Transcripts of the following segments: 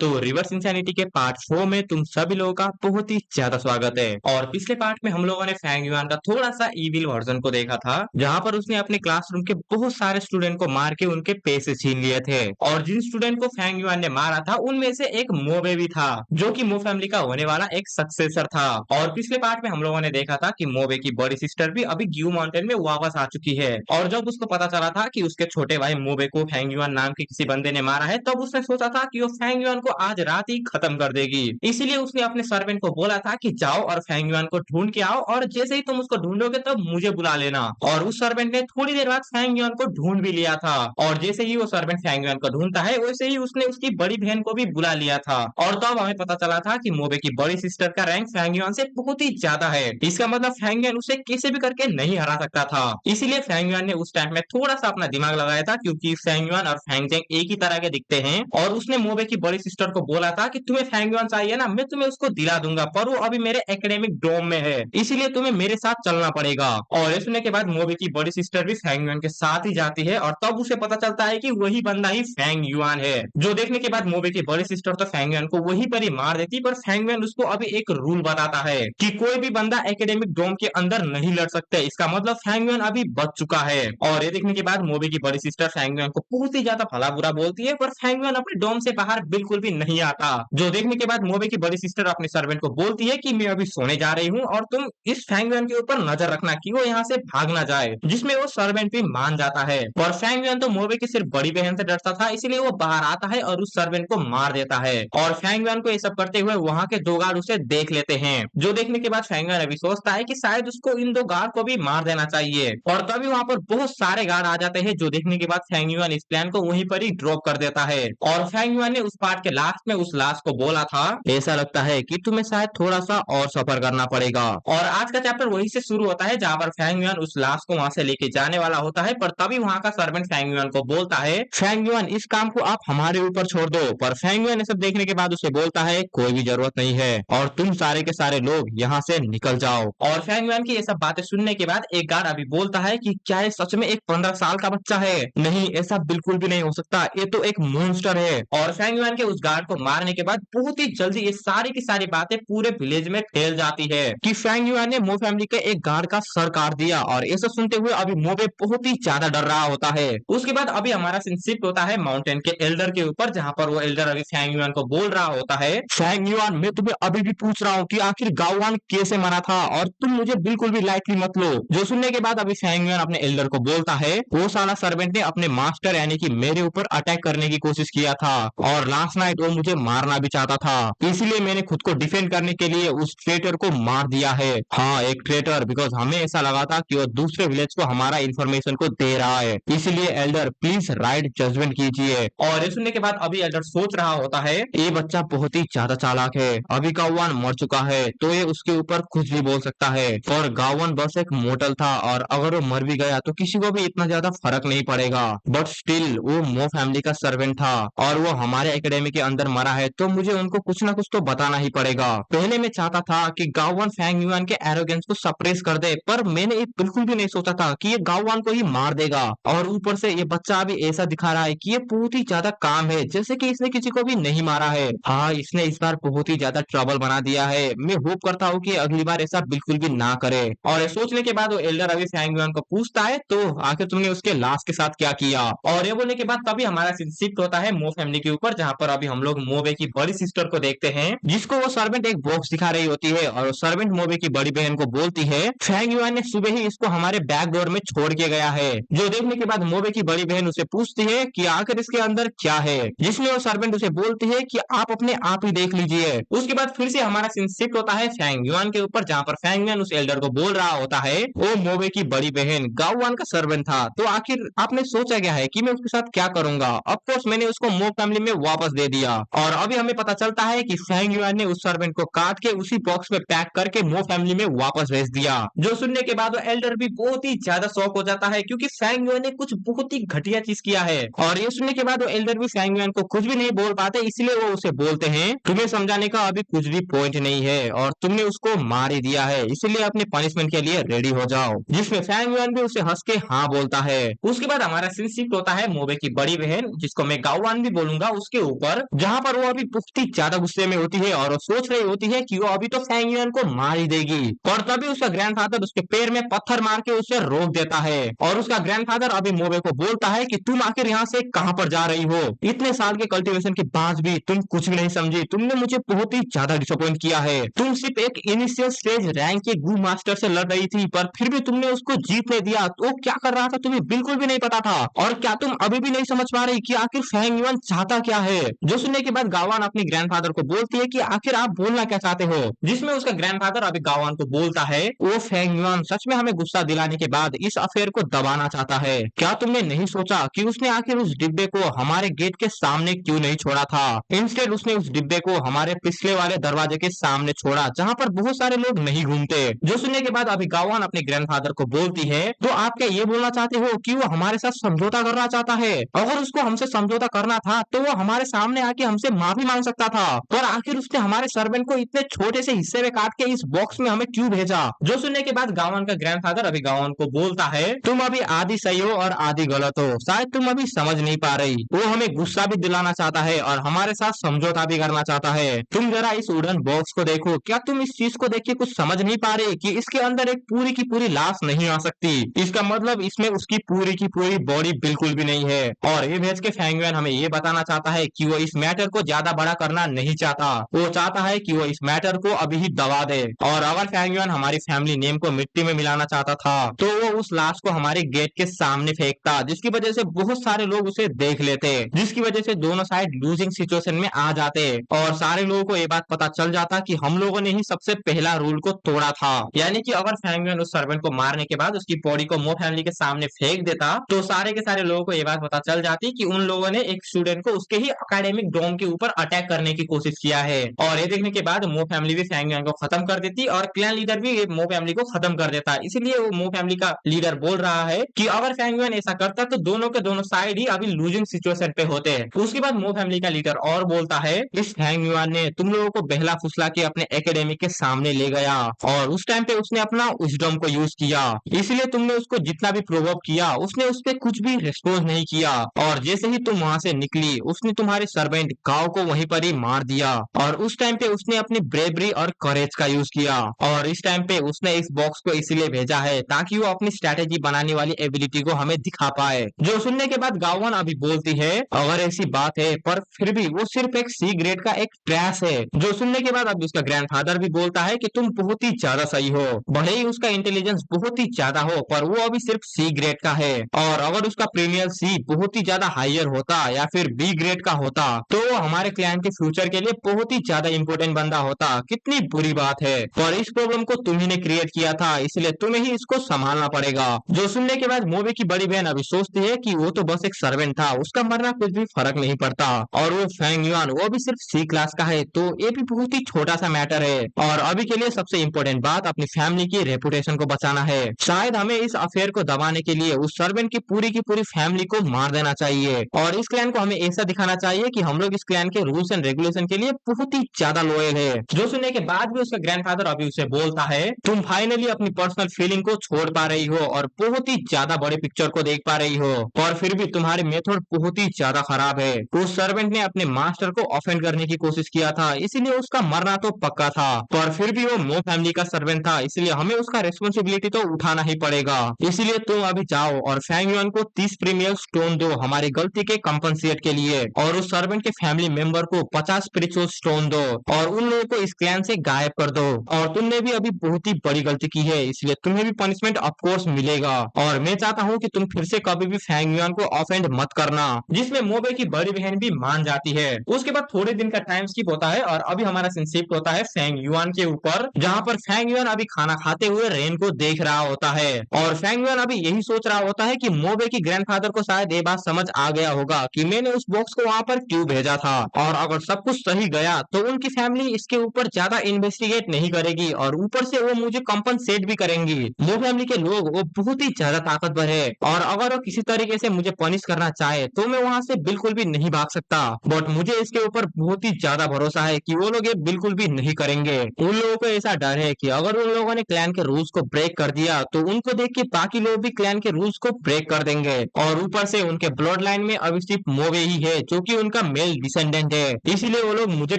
तो reverse insanity के part 4 में तुम सभी लोगों का बहुत ही ज्यादा स्वागत है। और पिछले पार्ट में हम लोगों ने फैंग युआन का थोड़ा सा इविल वर्जन को देखा था, जहां पर उसने अपने क्लासरूम के बहुत सारे स्टूडेंट को मार के उनके पैसे छीन लिए थे। और जिन स्टूडेंट को फैंग युआन ने मारा था उनमें से एक मोबे भी था, जो कि मो फैमिली का होने वाला एक सक्सेसर था। और पिछले पार्ट में हम लोगों ने देखा था कि मोबे की बड़ी सिस्टर भी अभी ग्यू माउंटेन में वापस आ चुकी है। और जब उसको पता चला था कि उसके छोटे भाई मोबे को फैंग युआन नाम के किसी बंदे ने मारा है, तब उसने सोचा था कि वो फैंग युआन को आज रात ही खत्म कर देगी। इसीलिए उसने अपने सर्वेंट को बोला था कि जाओ और फैंग युआन को ढूंढ के आओ, और जैसे ही तुम उसको ढूंढोगे तब मुझे बुला लेना। और उस सर्वेंट ने थोड़ी देर बाद फैंग युआन को ढूंढ भी लिया था। और जैसे ही वो सर्वेंट फैंग युआन को ढूंढता है, वैसे ही उसने उसकी बड़ी बहन को भी बुला लिया था। और तब हमें पता चला था कि मोबे की बड़ी सिस्टर का रैंक फैंग युआन से बहुत ही ज्यादा है। इसका मतलब फैंग युआन उसे कैसे भी करके नहीं हरा सकता था। इसीलिए फैंग युआन ने उस टाइम में थोड़ा सा अपना दिमाग लगाया था, क्योंकि फैंग युआन और फैंग जेंग एक ही तरह के दिखते हैं। और उसने मोबे की बड़ी सिस्टर को बोला था कि तुम्हें फैंग युआन चाहिए ना, मैं तुम्हें उसको दिला दूंगा, पर वो अभी मेरे एकेडमिक डोम में है, इसीलिए तुम्हें मेरे साथ चलना पड़ेगा। और ये सुनने के बाद मोबे की बड़ी सिस्टर भी फैंग युआन के साथ ही जाती है, और तब उसे पता चलता है कि वही बंदा ही फैंग युआन है। जो देखने के बाद मोबे की बड़ी सिस्टर तो फैंग युआन को वहीं पर ही मार देती, पर फैंग युआन उसको अभी एक रूल बताता है कि कोई भी बंदा एकेडमिक डोम के अंदर नहीं लड़ सकते। इसका मतलब फैंग युआन अभी बच चुका है। और ये देखने के बाद मोबे की बड़ी सिस्टर फैंग युआन को बहुत ही ज्यादा भला बुरा बोलती है, पर फैंग युआन अपने डोम से बाहर बिल्कुल भी नहीं आता। जो देखने के बाद मोबे की बड़ी सिस्टर अपने सर्वेंट को बोलती है कि मैं अभी सोने जा रही हूँ, और तुम इस फैंग युआन के ऊपर नजर रखना कि वो यहाँ से भाग ना जाए, जिसमें वो सर्वेंट भी मान जाता है। और फैंग युआन तो मोबे की सिर्फ बड़ी बहन से डरता था, इसलिए वो बाहर आता है और उस सर्वेंट को मार देता है। और फैंग युआन को ये सब करते हुए वहां के दो गार्ड उसे देख लेते हैं। जो देखने के बाद फैंग युआन अभी सोचता है कि शायद उसको इन दो गार्ड को भी मार देना चाहिए। और तभी वहां पर बहुत सारे गार्ड आ जाते हैं, जो देखने के बाद फैंग युआन इस प्लान को वहीं पर ही ड्रॉप कर देता है। और फैंग युआन ने उस पार्ट के लास्ट में उस लाश को बोला था, ऐसा लगता है कि तुम्हें शायद थोड़ा सा और सफर करना पड़ेगा। और आज का चैप्टर वहीं से शुरू होता है, जहां पर फैंग युआन उस लाश को वहां से लेके जाने वाला होता है। पर तभी वहां का सर्वेंट फैंग युआन को बोलता है, फैंग युआन इस काम को आप हमारे ऊपर छोड़ दो। पर फैंग युआन ये सब देखने के बाद उसे बोलता है, कोई भी जरूरत नहीं है, और तुम सारे के सारे लोग यहाँ से निकल जाओ। और फैंग युआन की ये सब बातें सुनने के बाद एक गार्ड अभी बोलता है कि क्या ये सच में एक 15 साल का बच्चा है? नहीं, ऐसा बिल्कुल भी नहीं हो सकता, ये तो एक मॉन्स्टर है। और फैंग युआन के उस गार्ड को मारने के बाद बहुत ही जल्दी ये सारी की सारी बातें पूरे विलेज में फैल जाती है कि फैंग युआन ने मो फैमिली के एक गार्ड का सर काट दिया। और ऐसा सुनते हुए अभी मोबे बहुत ही ज्यादा डर रहा होता है। उसके बाद अभी हमारा सीन शिफ्ट होता है माउंटेन के एल्डर के ऊपर, जहां पर वो एल्डर अभी फैंग युआन को बोल रहा होता है, फैंग युआन मैं तुम्हें अभी भी पूछ रहा हूँ कि आखिर गाओवान कैसे मरा था, और तुम मुझे बिल्कुल भी लाइटली मत लो। जो सुनने के बाद अभी फैंग युआन अपने एल्डर को बोलता है, वो साला सर्वेंट ने अपने मास्टर यानी कि मेरे ऊपर अटैक करने की कोशिश किया था, और लास्ट नाइट वो मुझे मारना भी चाहता था, इसलिए मैंने खुद को डिफेंड करने के लिए उस ट्रेटर को मार दिया है। हाँ, एक ट्रेटर, बिकॉज हमें ऐसा लगा था कि वो दूसरे विलेज को हमारा इंफॉर्मेशन को दे रहा है, इसलिए एल्डर प्लीज राइट जजमेंट कीजिए। और ये सुनने के बाद अभी एल्डर सोच रहा होता है, ये बच्चा बहुत ही ज्यादा चालाक है, अभी गावन मर चुका है तो ये उसके ऊपर कुछ भी बोल सकता है, और गावन बस एक मोटल था, और अगर वो मर भी गया तो किसी को भी इतना ज्यादा फर्क नहीं पड़ेगा। बट स्टिल वो मो फैमिली का सर्वेंट था, और वो हमारे एकेडमी के अंदर मरा है, तो मुझे उनको कुछ ना कुछ तो बताना ही पड़ेगा। पहले मैं चाहता था कि गावन फैंग युआन के एरोगेंस को सप्रेस कर दे, पर मैंने ये बिल्कुल भी नहीं सोचा था कि ये गावन को ही मार देगा। और ऊपर से ये बच्चा अभी ऐसा दिखा रहा है कि ये बहुत ही ज्यादा काम है, जैसे कि इसने किसी को भी नहीं मारा है। हाँ, इसने इस बार बहुत ही ज्यादा ट्रबल बना दिया है। मैं होप करता हूँ कि अगली बार ऐसा बिल्कुल भी ना करे। और ये सोचने के बाद वो एल्डर अभी फैंग युआन को पूछता है, तो आखिर तुमने उसके लाश के साथ क्या किया? और ये बोलने के बाद तभी हमारा सीन शिफ्ट होता है मो फैमिली के ऊपर, जहाँ पर अभी हम लोग मोबे की बड़ी सिस्टर को देखते हैं, जिसको वो सर्वेंट एक बॉक्स दिखा रही होती है। और सर्वेंट मोबे की बड़ी बहन को बोलती है, फैंग युआन ने सुबह ही इसको हमारे बैक डोर में छोड़ के गया है। जो देखने के बाद मोबे की बड़ी बहन उसे पूछती है कि आखिर इसके अंदर क्या है, जिसमें वो सर्वेंट उसे बोलती है कि आप अपने आप ही देख लीजिए। उसके बाद फिर से हमारा सीन शिफ्ट होता है फैंग युआन के ऊपर, जहाँ पर फैंग युआन उस एल्डर को बोल रहा होता है, वो मोबे की बड़ी बहन गाओवान का सर्वेंट था, तो आखिर आपने सोचा क्या है कि मैं उसके साथ क्या करूंगा? ऑफ कोर्स मैंने उसको मो फैमिली में वापस दे दिया। और अभी हमें पता चलता है कि फैंग युआन ने उस सर्वेंट को काट के उसी बॉक्स में पैक करके मो फैमिली में वापस भेज दिया। जो सुनने के बाद वो एल्डर भी बहुत ही ज्यादा शॉक हो जाता है, क्योंकि फैंग युआन ने कुछ बहुत ही घटिया चीज किया है। और ये सुनने के बाद वो एल्डर भी फैंग युआन को कुछ भी नहीं बोल पाते, इसलिए वो उसे बोलते हैं, तुम्हें समझाने का अभी कुछ भी पॉइंट नहीं है, और तुमने उसको मार ही दिया है, इसलिए अपने पनिशमेंट के लिए रेडी हो जाओ। जिसमें फैंग युआन भी उसे हंस के हाँ बोलता है। उसके बाद हमारा सीन शिफ्ट होता है मोबे की बड़ी बहन, जिसको मैं गाओवान भी बोलूंगा, उसके ऊपर, जहाँ पर वो अभी बहुत ही ज्यादा गुस्से में होती है और वो सोच रही होती है कि वो अभी तो फेंग युआन को मार ही देगी, पर तभी उसका ग्रैंडफादर उसके पैर में पत्थर मार के उसे रोक देता है और उसका ग्रैंडफादर अभी मोबे को बोलता है कि तुम आखिर यहाँ से कहाँ पर जा रही हो, इतने साल के कल्टीवेशन के बाद भी तुम कुछ भी नहीं समझी, तुमने मुझे बहुत ही ज्यादा डिसअपॉइंट किया है। तुम सिर्फ एक इनिशियल स्टेज रैंक के गू मास्टर से लड़ रही थी, पर फिर भी तुमने उसको जीतने दिया। तो वो क्या कर रहा था तुम्हें बिल्कुल भी नहीं पता था, और क्या तुम अभी भी नहीं समझ पा रही कि आखिर फेंग युआन चाहता क्या है? जो सुनने के बाद गावान अपने ग्रैंडफादर को बोलती है कि आखिर आप बोलना क्या चाहते हो, जिसमें उसका ग्रैंडफादर अभी गावान को बोलता है वो फेंग युआन सच में हमें गुस्सा दिलाने के बाद इस अफेयर को दबाना चाहता है। क्या तुमने नहीं सोचा कि उसने आखिर उस डिब्बे को हमारे गेट के सामने क्यों नहीं छोड़ा था? इंस्टेड उसने उस डिब्बे को हमारे पिछले वाले दरवाजे के सामने छोड़ा, जहाँ पर बहुत सारे लोग नहीं घूमते। जो सुनने के बाद अभी गावान अपने ग्रैंडफादर को बोलती है तो आप क्या ये बोलना चाहते हो कि वो हमारे साथ समझौता करना चाहता है? अगर उसको हमसे समझौता करना था तो वो हमारे सामने आके हमसे माफी मांग सकता था, पर आखिर उसने हमारे सर्वेंट को इतने छोटे से हिस्से में काट के इस बॉक्स में हमें क्यों भेजा? जो सुनने के बाद गावान का ग्रैंडफादर अभी गावान को बोलता है तुम अभी आधी सही हो और आधी गलत हो, शायद तुम अभी समझ नहीं पा रही। वो हमें गुस्सा भी दिलाना चाहता है और हमारे साथ समझौता भी करना चाहता है। तुम जरा इस वुडन बॉक्स को देखो, क्या तुम इस चीज को देख के कुछ समझ नहीं पा रहे कि इसके अंदर एक पूरी की पूरी लाश नहीं आ सकती? इसका मतलब इसमें उसकी पूरी की पूरी बॉडी बिल्कुल भी नहीं है। और ये भेज के फेंग युआन हमें ये बताना चाहता है कि वो इस मैटर को ज्यादा बड़ा करना नहीं चाहता, वो चाहता है कि वो इस मैटर को अभी ही दबा दे। और अगर फेंग युआन हमारी फैमिली नेम को मिट्टी में मिलाना चाहता था तो वो उस लाश को हमारे गेट के सामने फेंकता, जिसकी वजह से बहुत सारे लोग उसे देख लेते, जिसकी वजह से दोनों साइड लूजिंग सिचुएशन में आ जाते और सारे लोगों को ये बात पता चल जाता कि हम लोगों ने ही सबसे पहला रूल को तोड़ा था। यानी कि अगर फेंग युआन उस सर्वेंट को मारने के बाद उसकी बॉडी को मो फैमिली के सामने फेंक देता तो सारे के सारे लोगों को ये बात पता चल जाती कि उन लोगों ने एक स्टूडेंट को उसके ही एकेडमिक डोम के ऊपर अटैक करने की कोशिश किया है। और ये देखने के बाद मो फैमिली भी फेंग युआन को खत्म कर देती और क्लैन लीडर भी मो फैमिली को खत्म कर देता। इसीलिए वो मो फैमिली का लीडर बोल रहा है कि अगर फेंग युआन ऐसा करता तो दोनों के दोनों साइड ही अभी लूजिंग सिचुएशन पे होते हैं। उसके बाद मो फैमिली का लीडर और बोलता है इस फेंग युआन ने तुम लोगों को बहला फुसला के अपने एकेडमी के सामने ले गया और उस टाइम पे उसने अपना विजडम को यूज किया, इसलिए तुमने उसको जितना भी प्रोवोक किया उसने उस पे कुछ भी रिस्पॉन्स नहीं किया। और जैसे ही तुम वहां से निकली उसने तुम्हारे सर्वेंट गांव को वहीं पर ही मार दिया और उस टाइम पे उसने अपनी ब्रेवरी और करेज का यूज किया। और इस टाइम पे उसने इस बॉक्स को इसलिए भेजा है ताकि वो अपनी स्ट्रेटेजी बनाने वाली एबिलिटी को हमें दिखा पाए। जो सुनने के बाद गावन अभी बोलती है अगर ऐसी बात है पर फिर भी वो सिर्फ एक सी ग्रेड का एक ट्रैश है। जो सुनने के बाद अब उसका ग्रैंडफादर भी बोलता है कि तुम बहुत ही ज्यादा सही हो, भले ही उसका इंटेलिजेंस बहुत ही ज्यादा हो पर वो अभी सिर्फ सी ग्रेड का है, और अगर उसका प्रीमियर सी बहुत ही ज्यादा हायर होता या फिर बी ग्रेड का होता तो वो हमारे क्लाइंट के फ्यूचर के लिए बहुत ही ज्यादा इंपॉर्टेंट बंदा होता। कितनी बुरी बात है, पर इस प्रॉब्लम को तुम्ही ने क्रिएट किया था इसलिए तुम्हें ही इसको संभालना पड़ेगा। जो सुनने के बाद मोबे की बड़ी बहन अभी सोचती है कि वो तो बस एक सर्वेंट था, उसका मरना कुछ भी फर्क नहीं पड़ता, और वो फेंग युआन वो भी सिर्फ सी क्लास का है तो ये भी बहुत ही छोटा सा मैटर है। और अभी के लिए सबसे इम्पोर्टेंट बात अपनी फैमिली की रेपुटेशन को बचाना है। शायद हमें इस अफेयर को दबाने के लिए उस सर्वेंट की पूरी फैमिली को मार देना चाहिए और इस क्लैन को हमें ऐसा दिखाना चाहिए कि हम लोग इस क्लैन के रूल्स एंड रेगुलेशन के लिए बहुत ही ज्यादा लॉयल है। जो सुनने के बाद भी उसका ग्रैंडफादर अभी उसे बोलता है तुम फाइनली अपनी पर्सनल फीलिंग को छोड़ पा रही हो और बहुत ही ज्यादा बड़े पिक्चर को देख पा रही हो, और फिर भी तुम्हारे मेथड बहुत ही ज्यादा खराब है। उस सर्वेंट ने अपने मास्टर को ऑफेंड करने की कोशिश किया था इसीलिए उसका मरना तो पक्का था, पर फिर भी वो मो फैमिली का सर्वेंट था इसलिए हमें उसका रिस्पॉन्सिबिलिटी तो उठाना ही पड़ेगा। इसलिए तुम अभी जाओ और फेंग युआन को 30 प्रीमियर स्टोन दो हमारी गलती के कंपनसेट के लिए, और उस सर्वेंट के फैमिली मेंबर को 50 स्पिरिचुअल स्टोन दो और उन लोगों को इस क्लैन से गायब कर दो। और तुमने भी अभी बहुत ही बड़ी गलती की है इसलिए तुम्हें भी पनिशमेंट ऑफ कोर्स मिलेगा, और मैं चाहता हूँ कि तुम फिर से कभी भी फेंग युआन को ऑफेंड मत करना। जिसमें मोबे की बड़ी बहन भी मान जाती है। उसके बाद थोड़े दिन का टाइम स्किप होता है और अभी हमारा सीन शिफ्ट होता है फेंग युआन के ऊपर, जहाँ पर फेंग युआन अभी खाना खाते हुए रेन को देख रहा होता है और फेंग युआन अभी यही सोच रहा होता है कि मोबे की ग्रैंडफादर को शायद ये बात समझ आ गया होगा कि मैंने उस बॉक्स को वहाँ पर क्यों भेजा था, और अगर सब कुछ सही गया तो उनकी फैमिली इसके ऊपर ज्यादा इन्वेस्टिगेट नहीं करेगी और ऊपर से वो मुझे कंपनसेट भी करेंगी। मो फैमिली के लोग वो बहुत ही ज्यादा ताकतवर है और अगर वो किसी तरीके से मुझे पनिश करना चाहे तो मैं वहाँ से बिल्कुल भी नहीं भाग सकता, बट मुझे इसके ऊपर बहुत ही ज्यादा भरोसा है कि वो लोग ये बिल्कुल भी नहीं करेंगे। उन लोगों को ऐसा डर है कि अगर उन लोगों ने क्लैन के रूल्स को ब्रेक कर दिया तो उनको देख के बाकी लोग भी क्लैन के रूल्स को ब्रेक कर देंगे, और ऊपर से उनके ब्लड लाइन में अभी सिर्फ मोबे ही है जो कि उनका मेल डिसेंडेंट है, इसीलिए वो लोग मुझे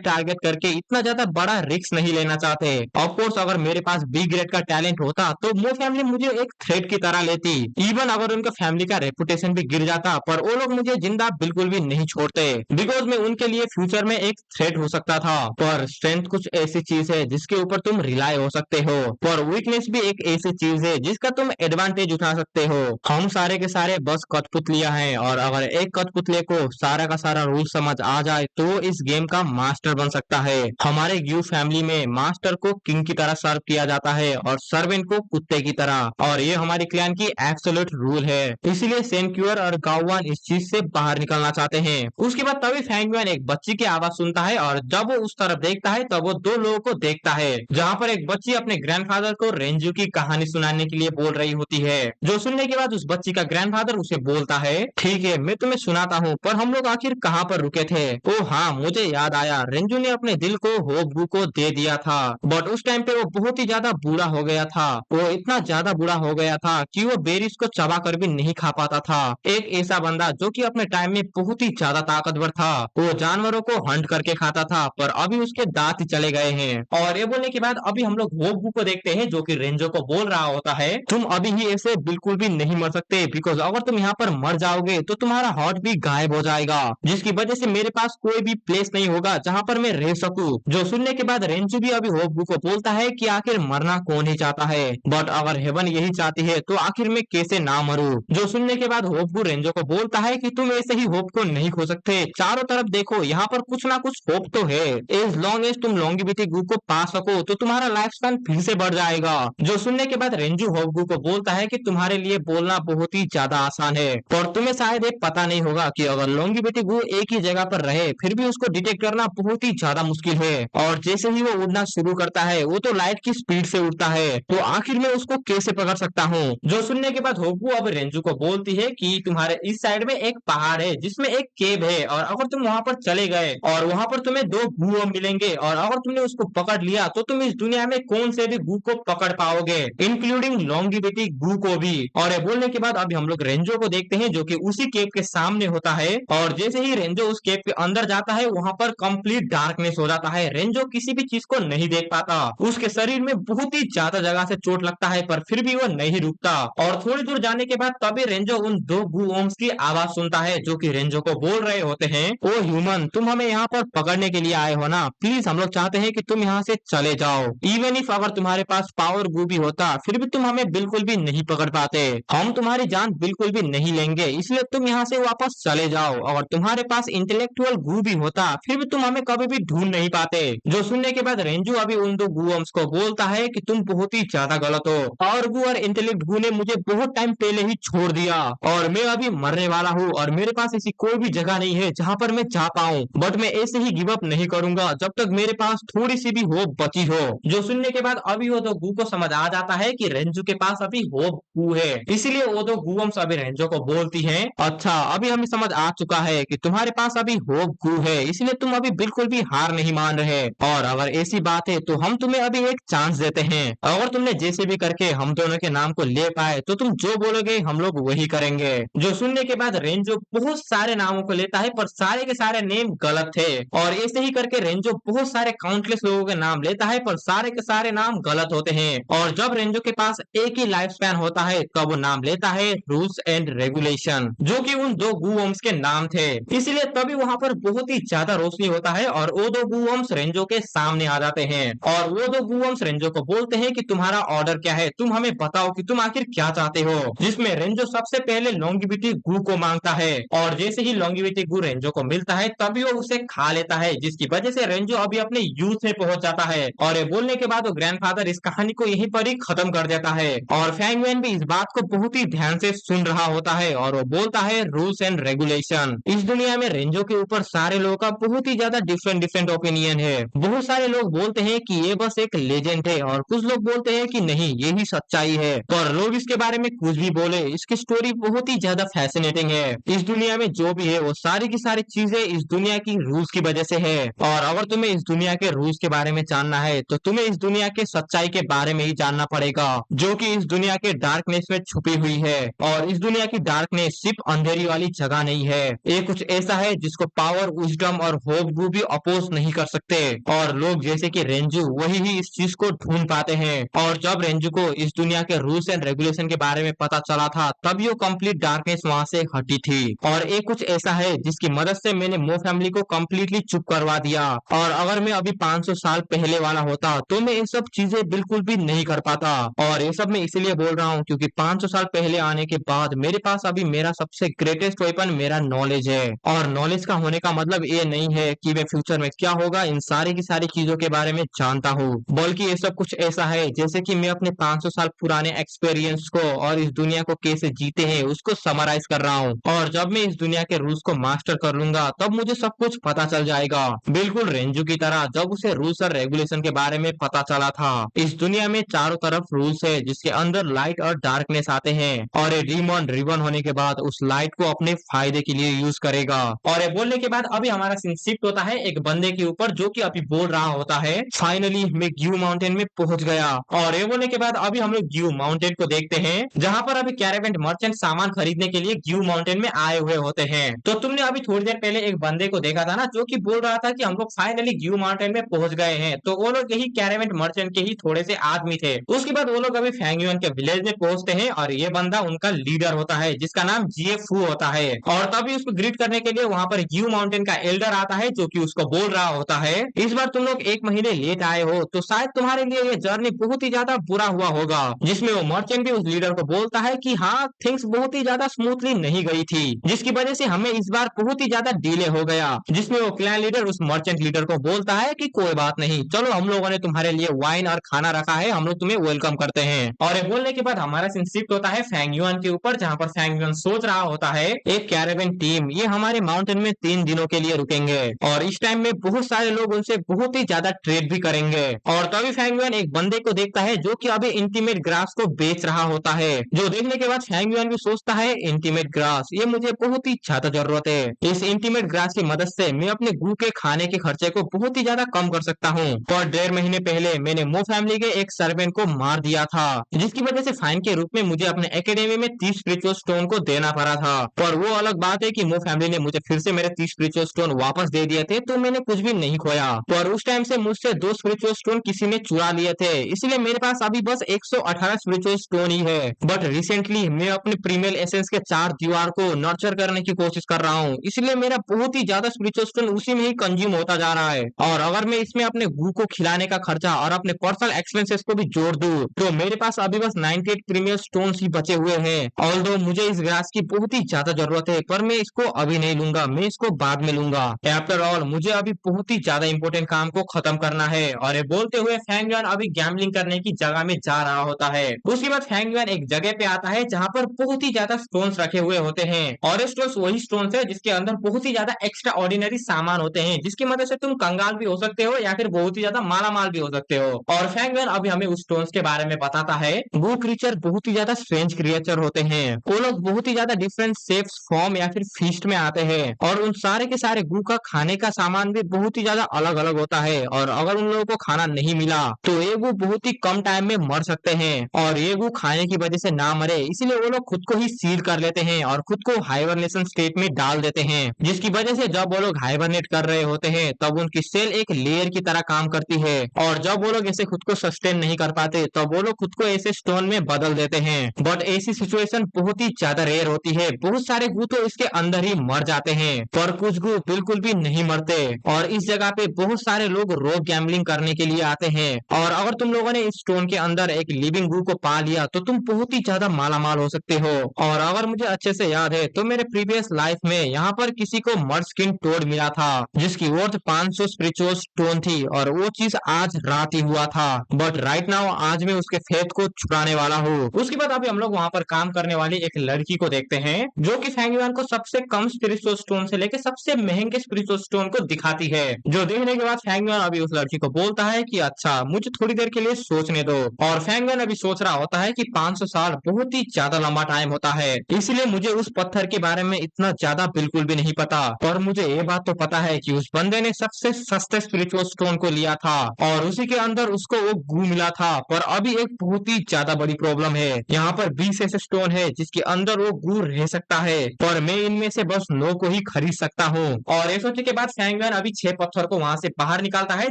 टारगेट करके इतना ज्यादा बड़ा रिस्क नहीं लेना चाहते। ऑफ कोर्स अगर मेरे पास बी ग्रेड का टैलेंट होता तो वो फैमिली मुझे एक थ्रेट की तरह लेती। इवन अगर उनका फैमिली का रेपुटेशन भी गिर जाता, पर वो लोग मुझे जिंदा बिल्कुल भी नहीं छोड़ते, बिकॉज मैं उनके लिए फ्यूचर में एक थ्रेट हो सकता था। पर स्ट्रेंथ कुछ ऐसी चीज है जिसके ऊपर तुम रिलाई हो सकते हो, पर वीकनेस भी एक ऐसी चीज है जिसका तुम एडवांटेज उठा सकते हो। हम सारे के सारे बस कठपुतलियां हैं, और अगर एक कठपुतले को सारा का सारा रूल समझ आ जाए तो वो इस गेम का मास्टर बन सकता है। हमारे ग्यू फैमिली में मास्टर को किंग की तरह सर्व किया जाता है और सर्वेंट को कुत्ते की तरह, और ये हमारे क्लैन की एब्सोल्यूट रूल है। इसीलिए सेनक्यूर और गाउवान इस चीज से बाहर निकलना चाहते हैं। उसके बाद तभी फैंगयुआन एक बच्ची की आवाज सुनता है, और जब वो उस तरफ देखता है तब वो दो लोगों को देखता है, जहाँ पर एक बच्ची अपने ग्रैंडफादर को रेंजू की कहानी सुनाने के लिए बोल रही होती है। जो सुनने के बाद उस बच्ची का ग्रैंडफादर उसे बोलता है, ठीक है मैं तुम्हें सुनाता हूँ, पर हम लोग आखिर कहाँ पर रुके थे? ओ हाँ, मुझे याद आया, रेंजू ने अपने दिल को होपबू को दे दिया था, बट उस टाइम पे वो बहुत ही ज्यादा बूढ़ा हो गया था। वो इतना ज्यादा बूढ़ा हो गया था कि वो बेरीज को चबा कर भी नहीं खा पाता था। एक ऐसा बंदा जो कि अपने टाइम में बहुत ही ज्यादा ताकतवर था, वो जानवरों को हंट करके खाता था, पर अभी उसके दांत ही चले गए हैं। और ये बोलने के बाद अभी हम लोग होपबू को देखते हैं, जो कि रेंजो को बोल रहा होता है, तुम अभी ही ऐसे बिल्कुल भी नहीं मर सकते, बिकॉज अगर तुम यहाँ पर मर जाओगे तो तुम्हारा हार्ट भी गायब हो जाएगा, जिसकी वजह से मेरे पास कोई भी प्लेस नहीं होगा जहाँ पर मैं रह सकूं। जो सुनने के बाद रेंजो भी अभी होपबू को बोलता है कि आखिर मरना कौन ही चाहता है, बट अगर हेवन यही चाहती है तो आखिर मैं कैसे ना मरूं। जो सुनने के बाद होपबू रेंजो को बोलता है कि तुम ऐसे ही होप को नहीं खो सकते, चारों तरफ देखो, यहाँ पर कुछ ना कुछ होप तो है। एज लॉन्ग एज तुम लॉन्गिविटी गु को पा सको तो तुम्हारा लाइफ स्पैन फिर से बढ़ जाएगा। जो सुनने के बाद रेंजू होपबू को बोलता है कि तुम्हारे लिए बोलना बहुत ही ज्यादा आसान है, और तुम्हें शायद ये पता नहीं होगा कि अगर लॉन्गिविटी गु एक ही जगह पर रहे फिर भी उसको डिटेक्ट करना बहुत ही ज्यादा मुश्किल है, और जैसे ही वो उड़ना शुरू करता है वो तो लाइट की स्पीड से उड़ता है, तो आखिर में उसको कैसे पकड़ सकता हूँ। जो सुनने के बाद होपबू अब रेंजू को बोलती है कि तुम्हारे इस साइड में एक पहाड़ है जिसमें एक केव है, और अगर तुम वहां पर चले गए और वहां पर तुम्हें दो गू मिलेंगे, और अगर तुमने उसको पकड़ लिया तो तुम इस दुनिया में कौन से भी गू को पकड़ पाओगे, इंक्लूडिंग लॉन्गिविटी गू को भी। और ये बोलने के बाद अभी हम लोग रेंजो को देखते हैं, जो कि उसी केव के सामने होता है, और जैसे ही रेंजो उस केव के अंदर जाता है वहां पर कंप्लीट डार्कनेस हो जाता है। रेंजो किसी भी चीज को नहीं देख पाता, उसके शरीर में बहुत ही ज्यादा जगह से चोट लगता है, पर फिर भी वो नहीं रुकता। और थोड़ी दूर जाने के बाद तभी रेंजो उन दो गूओम्स की आवाज सुनता है, जो कि रेंजो को बोल रहे होते हैं, ओ ह्यूमन, तुम हमें यहाँ पर पकड़ने के लिए आए हो ना, प्लीज हम लोग चाहते हैं कि तुम यहाँ से चले जाओ। इवन इफ अगर तुम्हारे पास पावर गू भी होता फिर भी तुम हमें बिल्कुल भी नहीं पकड़ पाते, हम तुम्हारी जान बिल्कुल भी नहीं लेंगे, इसलिए तुम यहाँ से वापस चले जाओ। अगर तुम्हारे पास इंटेलेक्चुअल गू भी होता फिर भी तुम हमें कभी भी ढूंढ नहीं पाते। जो सुनने के बाद रेंजू अभी उन दो गूअम्स को बोलता है कि तुम बहुत ही ज्यादा गलत हो, और गू और इंटेलेक्ट गू ने मुझे बहुत टाइम पहले ही छोड़ दिया, और मैं अभी मरने वाला हूँ, और मेरे पास ऐसी कोई भी जगह नहीं है जहाँ पर मैं जा पाऊँ, बट मैं ऐसे ही गिव अप नहीं करूंगा जब तक मेरे पास थोड़ी सी भी होप बची हो। जो सुनने के बाद अभी वो दो गू को समझ आ जाता है कि रेंजू के पास अभी होप गू है, इसीलिए वो दो गूअम्स अभी रेंजो को बोलती हैं, अच्छा अभी हमें समझ आ चुका है कि तुम्हारे पास अभी होप गू है, इसलिए तुम अभी बिल्कुल भी हार नहीं मान रहे, और अगर ऐसी बात है तो हम तुम्हें अभी एक चांस देते हैं, अगर तुमने जैसे भी करके हम दोनों के नाम को ले पाए तो तुम जो बोलोगे हम लोग वही करेंगे। जो सुनने के बाद रेंजो बहुत सारे नामों को लेता है, पर सारे के सारे नेम गलत थे, और ऐसे ही करके रेंजो बहुत सारे काउंटलेस लोगों के नाम लेता है, पर सारे के सारे नाम गलत होते हैं। और जब रेंजो के पास एक ही लाइफ स्पैन होता है तब वो नाम लेता है रूल्स एंड रेगुलेशन, जो कि उन दो गूवम्स के नाम थे, इसलिए तभी वहां पर बहुत ही ज्यादा रोशनी होता है, और वो दो गूवम्स रेंजो के सामने आ जाते हैं, और वो दो गूवम्स रेंजो को बोलते हैं कि तुम्हारा ऑर्डर क्या है, तुम हमें बताओ कि तुम आखिर क्या चाहते हो। जिसमें रेंजो सबसे पहले लॉन्गिविटी गू को मांगता है, और जैसे ही लॉन्गिविटी गू रेंजो को मिलता है तभी वो उसे खा लेता है, जिसकी वजह से रेंजो अभी अपने यूथ में पहुंच जाता है। और ये बोलने के बाद वो ग्रैंडफादर इस कहानी को यहीं पर ही खत्म कर देता है, और फैंगयुआन भी इस बात को बहुत ही ध्यान से सुन रहा होता है, और वो बोलता है रूल्स एंड रेगुलेशन। इस दुनिया में रेंजो के ऊपर सारे लोगों का बहुत ही ज्यादा डिफरेंट ओपिनियन है। बहुत सारे लोग बोलते हैं कि ये बस एक लेजेंड है, और कुछ लोग बोलते हैं कि नहीं ये ही सच्चाई है, पर लोग इसके बारे में कुछ भी बोले, इसकी स्टोरी बहुत ही ज्यादा फैसिनेटिंग है। इस दुनिया में जो भी है वो सारी की सारी चीजें इस दुनिया की रूल्स की वजह से है, और अगर तुम्हें इस दुनिया के रूल्स के बारे में जानना है तो तुम्हें इस दुनिया के सच्चाई के बारे में ही जानना पड़ेगा, जो कि इस दुनिया के डार्कनेस में छुपी हुई है। और इस दुनिया की डार्कनेस सिर्फ अंधेरी वाली जगह नहीं है, ये कुछ ऐसा है चीज को पावर, विजडम और होप को भी अपोज नहीं कर सकते, और लोग जैसे कि रेंजू वही ही इस चीज को ढूंढ पाते हैं। और जब रेंजू को इस दुनिया के रूल्स एंड रेगुलेशन के बारे में पता चला था, तब ये कंप्लीट डार्कनेस वहां से हटी थी। और एक कुछ ऐसा है जिसकी मदद से मैंने मो फैमिली को कम्प्लीटली चुप करवा दिया। और अगर मैं अभी 500 साल पहले वाला होता तो मैं ये सब चीजें बिल्कुल भी नहीं कर पाता। और ये सब मैं इसलिए बोल रहा हूँ क्योंकि 500 साल पहले आने के बाद मेरे पास अभी मेरा सबसे ग्रेटेस्ट वेपन मेरा नॉलेज है। और नॉलेज का होने का मतलब ये नहीं है कि मैं फ्यूचर में क्या होगा इन सारी की सारी चीजों के बारे में जानता हूँ, बल्कि ये सब कुछ ऐसा है जैसे कि मैं अपने 500 साल पुराने एक्सपीरियंस को और इस दुनिया को कैसे जीते हैं उसको समराइज कर रहा हूँ। और जब मैं इस दुनिया के रूल्स को मास्टर कर लूंगा तब मुझे सब कुछ पता चल जाएगा, बिल्कुल रेंजू की तरह जब उसे रूल्स और रेगुलेशन के बारे में पता चला था। इस दुनिया में चारों तरफ रूल्स है जिसके अंदर लाइट और डार्कनेस आते हैं, और ये डीमन रिवन होने के बाद उस लाइट को अपने फायदे के लिए यूज करेगा। और ये बोलने के बाद अभी हमारा सीन शिफ्ट होता है एक बंदे के ऊपर जो कि अभी बोल रहा होता है, फाइनली मैं ग्यू माउंटेन में पहुंच गया। और ये बोलने के बाद अभी हम लोग ग्यू माउंटेन को देखते हैं जहां पर अभी कैरावेन मर्चेंट सामान खरीदने के लिए ग्यू माउंटेन में आए हुए होते हैं। तो तुमने अभी थोड़ी देर पहले एक बंदे को देखा था ना जो कि बोल रहा था कि हम लोग फाइनली ग्यू माउंटेन में पहुंच गए हैं, तो वो लोग यही कैरावेन मर्चेंट के ही थोड़े से आदमी थे। उसके बाद वो लोग अभी फैंगयुआन के विलेज में पहुंचते हैं और ये बंदा उनका लीडर होता है जिसका नाम जीए फू होता है। और तभी उसको ग्रीट करने के लिए वहां पर ग्यू माउंटेन का एल्डर आता है जो कि उसको बोल रहा होता है, इस बार तुम लोग 1 महीने लेट आए हो तो शायद तुम्हारे लिए ये जर्नी बहुत ही ज्यादा बुरा हुआ होगा। जिसमें वो मर्चेंट भी उस लीडर को बोलता है कि हाँ, थिंग्स बहुत ही ज्यादा स्मूथली नहीं गई थी जिसकी वजह से हमें इस बार बहुत ही ज्यादा डिले हो गया। जिसमें वो क्लैन लीडर उस मर्चेंट लीडर को बोलता है कि कोई बात नहीं, चलो हम लोगों ने तुम्हारे लिए वाइन और खाना रखा है, हम लोग तुम्हें वेलकम करते हैं। और ये बोलने के बाद हमारा सीन शिफ्ट होता है फैंगयुआन के ऊपर जहाँ पर फैंगयुआन सोच रहा होता है एक कैरावेन टीम ये हमारे माउंटेन में 3 दिनों के लिए रुकेंगे और इस टाइम में बहुत सारे लोग उनसे बहुत ही ज्यादा ट्रेड भी करेंगे। और तभी फैंगयुआन एक बंदे को देखता है जो कि अभी इंटीमेट ग्रास को बेच रहा होता है, जो देखने के बाद फैंगयुआन भी सोचता है इंटीमेट ग्रास ये मुझे बहुत ही ज्यादा जरूरत है। इस इंटीमेट ग्रास की मदद से मैं अपने गू के खाने के खर्चे को बहुत ही ज्यादा कम कर सकता हूँ। और 1.5 महीने पहले मैंने मो फैमिली के एक सर्वेंट को मार दिया था जिसकी वजह से फाइन के रूप में मुझे अपने एकेडमी में 30 स्पिरिचुअल स्टोन को देना पड़ा था। पर वो अलग बात है कि मो फैमिली ने मुझे फिर से मेरे 30 स्पिरिचुअल स्टोन वापस दे दिए थे, तो मैंने कुछ भी नहीं खोया। पर उस टाइम से मुझसे 2 स्पिरिचुअल स्टोन किसी ने चुरा लिए थे, इसलिए मेरे पास अभी बस 118 स्पिरिचुअल स्टोन ही है। बट रिसेंटली मैं अपने प्रीमियल एसेंस के 4 दीवार को नर्चर करने की कोशिश कर रहा हूँ, इसलिए मेरा बहुत ही ज्यादा स्पिरिचुअल स्टोन उसी में ही कंज्यूम होता जा रहा है। और अगर मैं इसमें अपने गू को खिलाने का खर्चा और अपने पर्सनल एक्सपेंसेस को भी जोड़ दूं तो मेरे पास अभी बस 98 प्रीमियर स्टोन्स ही बचे हुए हैं। ऑल्दो मुझे इस ग्रास की बहुत ही ज्यादा जरूरत है, पर मैं इसको अभी नहीं लूंगा, मैं इसको बाद में लूंगा। आफ्टर ऑल मुझे अभी बहुत ही ज्यादा इंपॉर्टेंट काम को खत्म करना है। और ये बोलते हुए फैंगयुआन अभी गैम्बलिंग करने की जगह में जा रहा होता है। उसके बाद फैंगयुआन एक जगह पे आता है जहाँ पर बहुत ही ज्यादा स्टोन्स रखे हुए होते हैं, और ये स्टोन्स वही स्टोन्स है जिसके अंदर बहुत ही ज्यादा एक्स्ट्रा ऑर्डिनरी सामान होते हैं जिसकी मदद से तुम कंगाल भी हो सकते हो या फिर बहुत ही ज्यादा मालामाल भी हो सकते हो। और फैंगयुआन अभी हमें उस स्टोन्स के बारे में बताता है वो क्रीचर बहुत ही ज्यादा स्ट्रेंज क्रिएचर होते हैं, वो लोग बहुत ही ज्यादा डिफरेंट शेप्स, फॉर्म या फिर फीस्ट में आते हैं, और उन सारे के सारे गू का खाने का सामान भी बहुत ही ज्यादा अलग अलग होता है। और अगर उन लोगों को खाना नहीं मिला तो ये गू बहुत ही कम टाइम में मर सकते हैं, और ये गू खाने की वजह से ना मरे इसलिए वो लोग खुद को ही सील कर लेते हैं और खुद को हाइबरनेशन स्टेट में डाल देते हैं, जिसकी वजह से जब वो लोग हाइबरनेट कर रहे होते हैं तब उनकी सेल एक लेयर की तरह काम करती है, और जब वो लोग ऐसे खुद को सस्टेन नहीं कर पाते तब वो लोग खुद को ऐसे स्टोन में बदल देते हैं। बट ऐसी सिचुएशन बहुत ही ज्यादा रेयर होती है, बहुत सारे गू तो इसके अंदर ही मर जाते हैं, पर कुछ गू बिल्कुल भी नहीं मरते। और इस जगह पे बहुत सारे लोग रोग गैम्बलिंग करने के लिए आते हैं, और अगर तुम लोगों ने इस स्टोन के अंदर एक लिविंग गू को पा लिया तो तुम बहुत ही ज्यादा मालामाल हो सकते हो। और अगर मुझे अच्छे से याद है तो मेरे प्रीवियस लाइफ में यहाँ पर किसी को मर्ड स्किन टोड मिला था जिसकी वर्थ 500 स्पिरिचुअल स्टोन थी, और वो चीज आज रात ही हुआ था। बट राइट नाउ आज मैं उसके फेथ को छुड़ाने वाला हूँ। उसके बाद अभी हम लोग वहाँ पर काम करने वाली एक लड़की को देखते हैं जो कि फैंगयुआन को सबसे कम स्पिरिचुअल स्टोन से लेकर सबसे महंगे स्पिरिचुअल स्टोन को दिखाती है, जो देखने के बाद फैंगयुआन अभी उस लड़की को बोलता है कि अच्छा मुझे थोड़ी देर के लिए सोचने दो। और फैंगयुआन अभी सोच रहा होता है कि 500 साल बहुत ही ज्यादा लंबा टाइम होता है, इसलिए मुझे उस पत्थर के बारे में इतना ज्यादा बिल्कुल भी नहीं पता, पर मुझे ये बात तो पता है कि उस बंदे ने सबसे सस्ते स्पिरिचुअल स्टोन को लिया था और उसी के अंदर उसको वो गू मिला था। पर अभी एक बहुत ही ज्यादा बड़ी प्रॉब्लम है, यहाँ पर 20 ऐसे स्टोन है जिसके अंदर वो गू रह सकता है, पर मैं इनमें से बस 9 को ही खरीद सकता हूँ। और ये सोचने के बाद फैंगुएन अभी 6 पत्थर को वहां से बाहर निकालता है